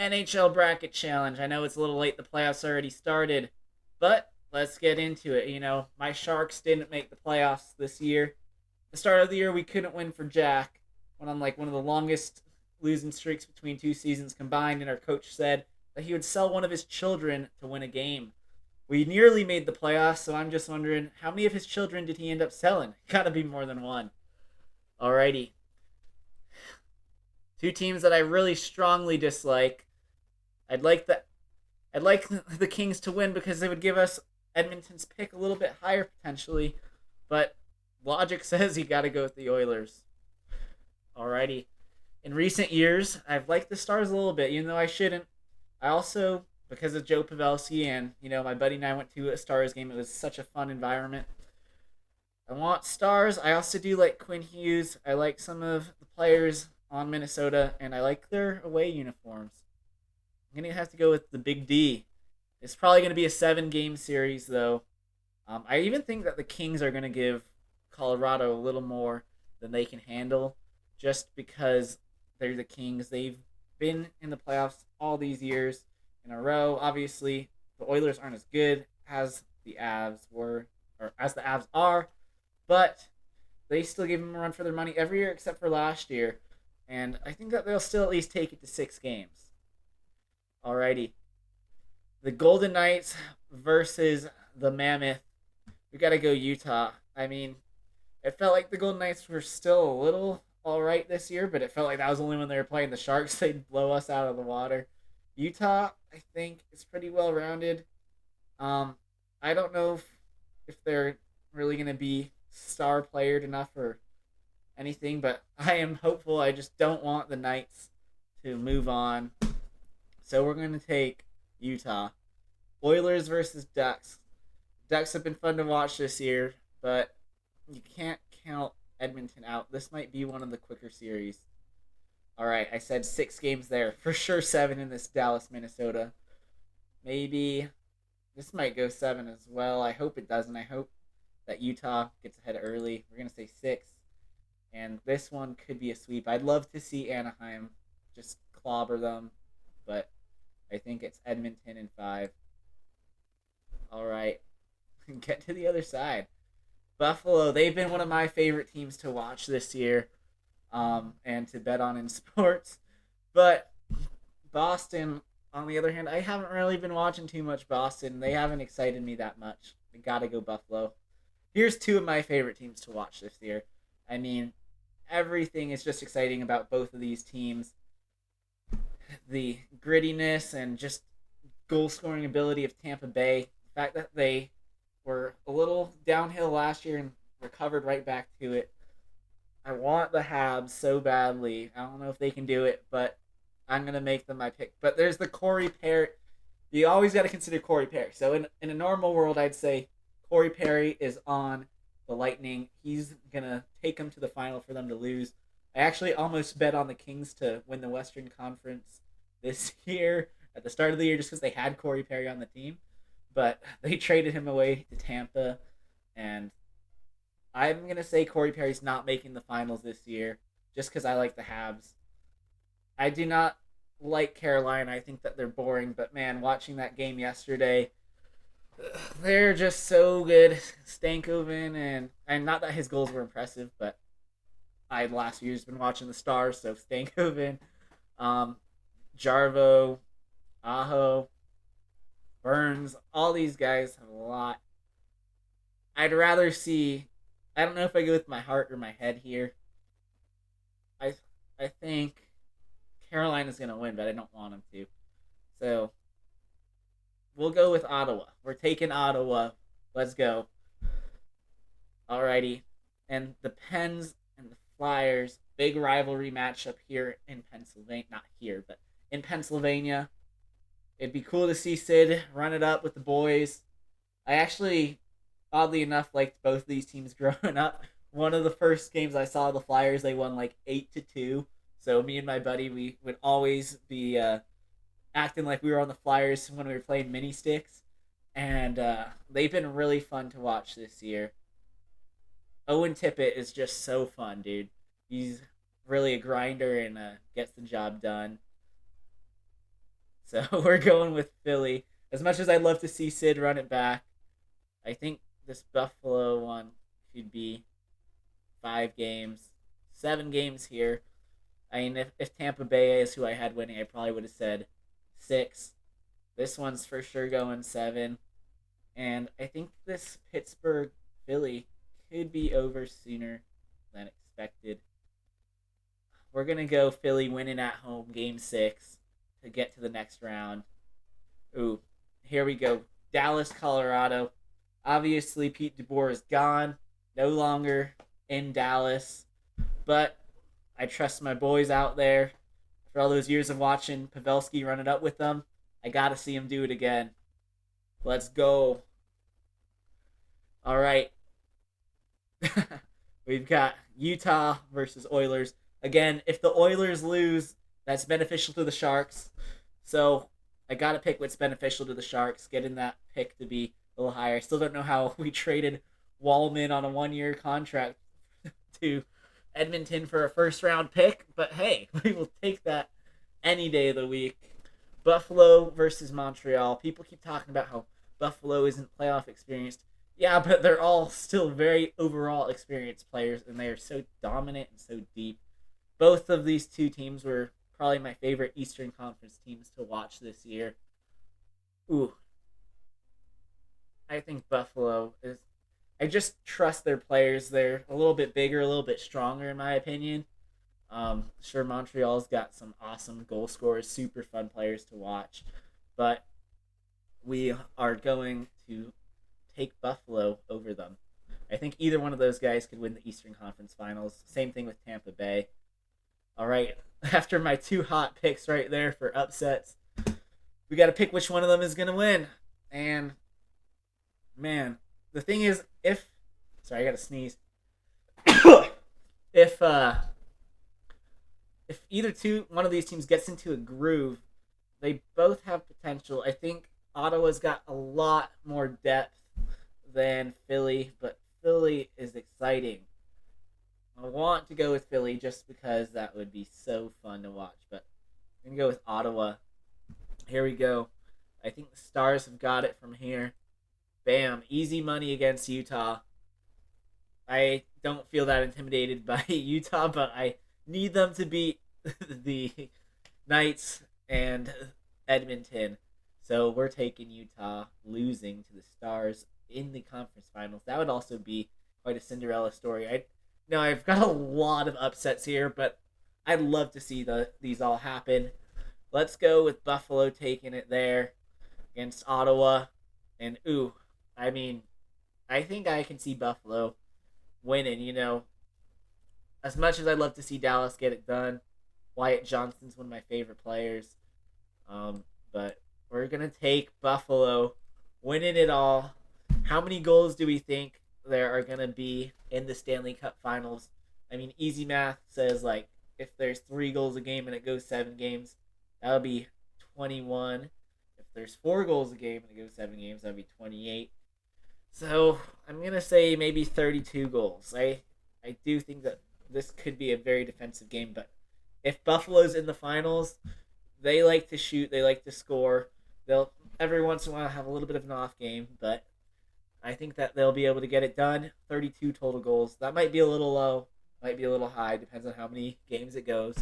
NHL Bracket Challenge. I know it's a little late, the playoffs already started, but let's get into it. My Sharks didn't make the playoffs this year. The start of the year, we couldn't win for Jack. Went on like one of the longest losing streaks between two seasons combined, and our coach said that he would sell one of his children to win a game. We nearly made the playoffs, so I'm just wondering how many of his children did he end up selling? Gotta be more than one. Alrighty. Two teams that I really strongly dislike. I'd like the I'd like the Kings to win because they would give us Edmonton's pick a little bit higher potentially, but logic says you got to go with the Oilers. Alrighty. In recent years, I've liked the Stars a little bit, even though I shouldn't. I also, because of Joe Pavelski and my buddy and I went to a Stars game. It was such a fun environment. I want Stars. I also do like Quinn Hughes. I like some of the players on Minnesota, and I like their away uniforms. I'm gonna have to go with the Big D. It's probably gonna be a 7 game series though. I even think that the Kings are gonna give Colorado a little more than they can handle, just because they're the Kings. They've been in the playoffs all these years in a row. Obviously, the Oilers aren't as good as the Avs were, or as the Avs are, but they still give them a run for their money every year except for last year. And I think that they'll still at least take it to 6 games. Alrighty. The Golden Knights versus the Mammoth. We got to go Utah. I mean, it felt like the Golden Knights were still a little all right this year, but it felt like that was only when they were playing the Sharks. They'd blow us out of the water. Utah, I think, is pretty well rounded. Um, I don't know if they're really going to be star playered enough or anything, but I am hopeful. I just don't want the Knights to move on. So we're going to take Utah. Oilers versus Ducks. Ducks have been fun to watch this year, but you can't count Edmonton out. This might be one of the quicker series. All right, I said 6 games there. For sure 7 in this Dallas, Minnesota. Maybe this might go 7 as well. I hope it doesn't. I hope that Utah gets ahead early. We're going to say 6. And this one could be a sweep. I'd love to see Anaheim just clobber them, but I think it's Edmonton in 5. All right, get to the other side. Buffalo, they've been one of my favorite teams to watch this year, and to bet on in sports. But Boston, on the other hand, I haven't really been watching too much Boston. They haven't excited me that much. I gotta go Buffalo. Here's two of my favorite teams to watch this year. I mean, everything is just exciting about both of these teams. The grittiness and just goal scoring ability of Tampa Bay. The fact that they were a little downhill last year and recovered right back to it. I want the Habs so badly. I don't know if they can do it, but I'm gonna make them my pick. But there's the Corey Perry. You always got to consider Corey Perry. So in a normal world, I'd say Corey Perry is on the Lightning. He's gonna take them to the final for them to lose. I actually almost bet on the Kings to win the Western Conference this year at the start of the year just because they had Corey Perry on the team, but they traded him away to Tampa, and I'm gonna say Corey Perry's not making the finals this year just because I like the Habs. I do not like Carolina. I think that they're boring, but man, watching that game yesterday, they're just so good. Stankoven and not that his goals were impressive, but I last few years been watching the Stars, so Stankoven, um, Jarvo, Aho, Burns, all these guys have a lot. I'd rather see. I don't know if I go with my heart or my head here. I I think Carolina's gonna win, but I don't want them to. So we'll go with Ottawa. We're taking Ottawa. Let's go. Alrighty. And the Pens and the Flyers, big rivalry matchup here in Pennsylvania. Not here, but in Pennsylvania. It'd be cool to see Sid run it up with the boys. I actually, oddly enough, liked both these teams growing up. One of the first games I saw the Flyers, they won like 8-2. So me and my buddy, we would always be acting like we were on the Flyers when we were playing mini sticks, and they've been really fun to watch this year. Owen Tippett is just so fun, dude. He's really a grinder and gets the job done. So we're going with Philly. As much as I'd love to see Sid run it back, I think this Buffalo one could be 5 games, 7 games here. I mean, if Tampa Bay is who I had winning, I probably would have said 6. This one's for sure going 7. And I think this Pittsburgh Philly could be over sooner than expected. We're going to go Philly winning at home game 6 to get to the next round. Ooh, here we go. Dallas, Colorado. Obviously, Pete DeBoer is gone, no longer in Dallas. But I trust my boys out there. For all those years of watching Pavelski run it up with them, I got to see him do it again. Let's go. All right. We've got Utah versus Oilers. Again, if the Oilers lose, that's beneficial to the Sharks. So I got to pick what's beneficial to the Sharks, getting that pick to be a little higher. I still don't know how we traded Wallman on a 1-year contract to Edmonton for a first-round pick, but hey, we will take that any day of the week. Buffalo versus Montreal. People keep talking about how Buffalo isn't playoff experienced. Yeah, but they're all still very overall experienced players, and they are so dominant and so deep. Both of these two teams were probably my favorite Eastern Conference teams to watch this year. Ooh. I think Buffalo is... I just trust their players. They're a little bit bigger, a little bit stronger, in my opinion. Sure, Montreal's got some awesome goal scorers, super fun players to watch. But we are going to take Buffalo over them. I think either one of those guys could win the Eastern Conference Finals. Same thing with Tampa Bay. All right, after my 2 hot picks right there for upsets, we got to pick which one of them is going to win. And, man, the thing is, if... Sorry, I got to sneeze. if one of these teams gets into a groove, they both have potential. I think Ottawa's got a lot more depth than Philly, but Philly is exciting. I want to go with Philly just because that would be so fun to watch, but I'm going to go with Ottawa. Here we go. I think the Stars have got it from here. Bam. Easy money against Utah. I don't feel that intimidated by Utah, but I need them to beat the Knights and Edmonton. So we're taking Utah losing to the Stars in the conference finals. That would also be quite a Cinderella story. I've got a lot of upsets here, but I'd love to see these all happen. Let's go with Buffalo taking it there against Ottawa. And, I think I can see Buffalo winning, As much as I'd love to see Dallas get it done, Wyatt Johnston's one of my favorite players. But we're going to take Buffalo winning it all. How many goals do we think there are going to be in the Stanley Cup Finals? Easy math says, if there's 3 goals a game and it goes 7 games, that would be 21. If there's 4 goals a game and it goes 7 games, that would be 28. So I'm going to say maybe 32 goals. I do think that this could be a very defensive game, but if Buffalo's in the finals, they like to shoot, they like to score. They'll every once in a while have a little bit of an off game, but I think that they'll be able to get it done. 32 total goals. That might be a little low, might be a little high, depends on how many games it goes.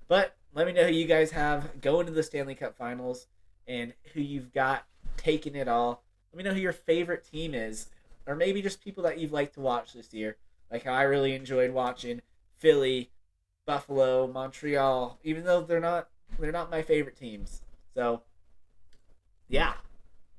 But let me know who you guys have going to the Stanley Cup Finals and who you've got taking it all. Let me know who your favorite team is, or maybe just people that you've liked to watch this year. Like how I really enjoyed watching Philly, Buffalo, Montreal, even though they're not my favorite teams. So, yeah.